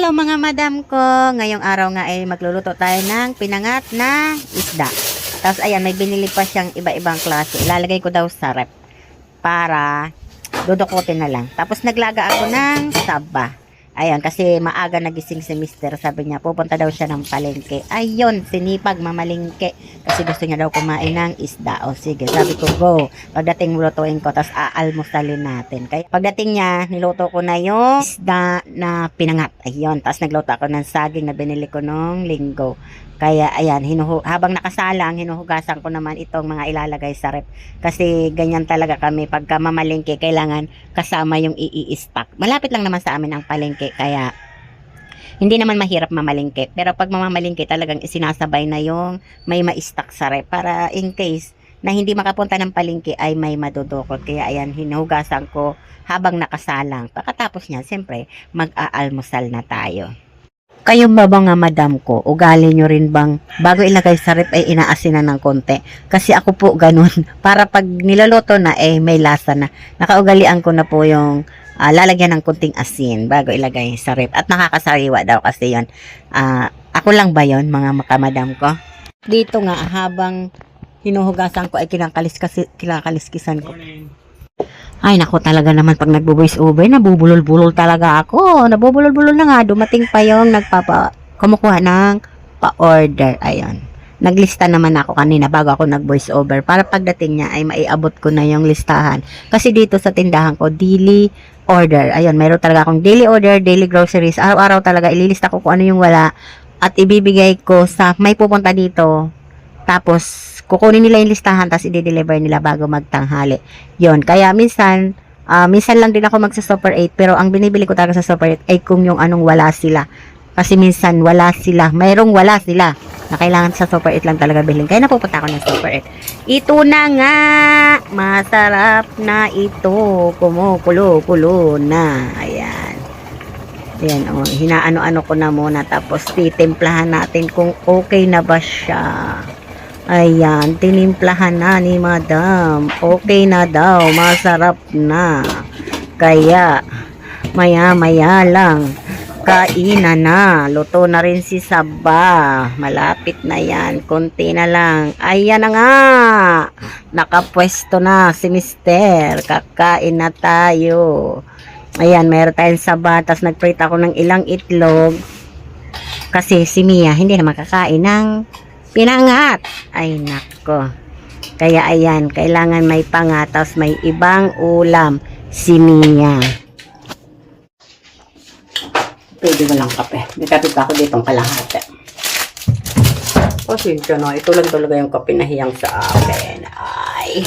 Hello mga madam ko. Ngayong araw nga ay magluluto tayo ng pinangat na isda. Tapos ayan, may binili pa siyang iba-ibang klase. Ilalagay ko daw sa rep para dudukutin na lang. Tapos naglaga ako ng saba. Ayan, kasi maaga nagising si mister. Sabi niya, pupunta daw siya ng palengke. Ayun, sinipag mamalingke. Kasi gusto niya daw kumain ng isda. O sige, sabi ko, go. Pagdating lutuin ko, tapos aalmusalin natin. Kaya pagdating niya, niluto ko na yung isda na pinangat. Ayun, tapos nagluto ako ng saging na binili ko nung linggo. Kaya ayan, habang nakasalang, hinuhugasan ko naman itong mga ilalagay sa rep. Kasi ganyan talaga kami. Pagka mamalingke, kailangan kasama yung i-stock. Malapit lang naman sa amin ang palengke. Kaya hindi naman mahirap mamalingke. Pero pag mamamalingke, talagang isinasabay na yung may ma-stock sa rep. Para in case na hindi makapunta ng palengke ay may madudukot. Kaya ayan, hinuhugasan ko habang nakasalang. Pagkatapos niya, siyempre, mag-aalmusal na tayo. Kayo ba nga madam ko, ugali nyo rin bang bago ilagay sa rep ay inaasinan ng konti? Kasi ako po ganun. Para pag niloloto na may lasa na. Nakaugalian ko na po yung lalagyan ng kunting asin bago ilagay sa rep. At nakakasariwa daw kasi yun. Ako lang ba yun mga makamadam ko? Dito nga habang hinuhugasan ko ay kinakaliskisan ko. Ay, naku talaga naman pag nagbo-voice over, nabubulol-bulol talaga ako. Nabubulol-bulol na nga. Dumating pa yung kumukuha ng pa-order. Ayun. Naglista naman ako kanina bago ako nag-voice over. Para pagdating niya ay maiabot ko na yung listahan. Kasi dito sa tindahan ko, daily order. Ayun, mayroon talaga akong daily order, daily groceries. Araw-araw talaga ililista ko kung ano yung wala. At ibibigay ko sa may pupunta dito. Tapos, kukunin nila yung listahan, tapos i-deliver nila bago magtanghali. Yon, kaya minsan lang din ako magsa-Super 8, pero ang binibili ko talaga sa Super 8 ay kung yung anong wala sila. Kasi minsan wala sila, mayroong wala sila, na kailangan sa Super 8 lang talaga bilhin. Kaya napupunta ako ng Super 8. Ito na nga, masarap na ito, kumukulo-kulo na. Ayan. Ayan, oh, hinaano-ano ko na muna, tapos titimplahan natin kung okay na ba siya. Ayan, tinimplahan na ni madam. Okay na daw, masarap na. Kaya, maya-maya lang, kainan na. Luto na rin si Saba. Malapit na yan, konti na lang. Ayan na nga, nakapwesto na si mister. Kakain na tayo. Ayan, meron tayong Saba, tapos nagprito ako ng ilang itlog. Kasi si Mia, hindi na makakain ng pinangat. Ay nako. Kaya ayan, kailangan may pangatas, may ibang ulam si Mia. Pwede walang kape. May kape pa ako ditong kalahati. Pasensya na, ito lang talaga yung kape na hiyang sa akin. Ay.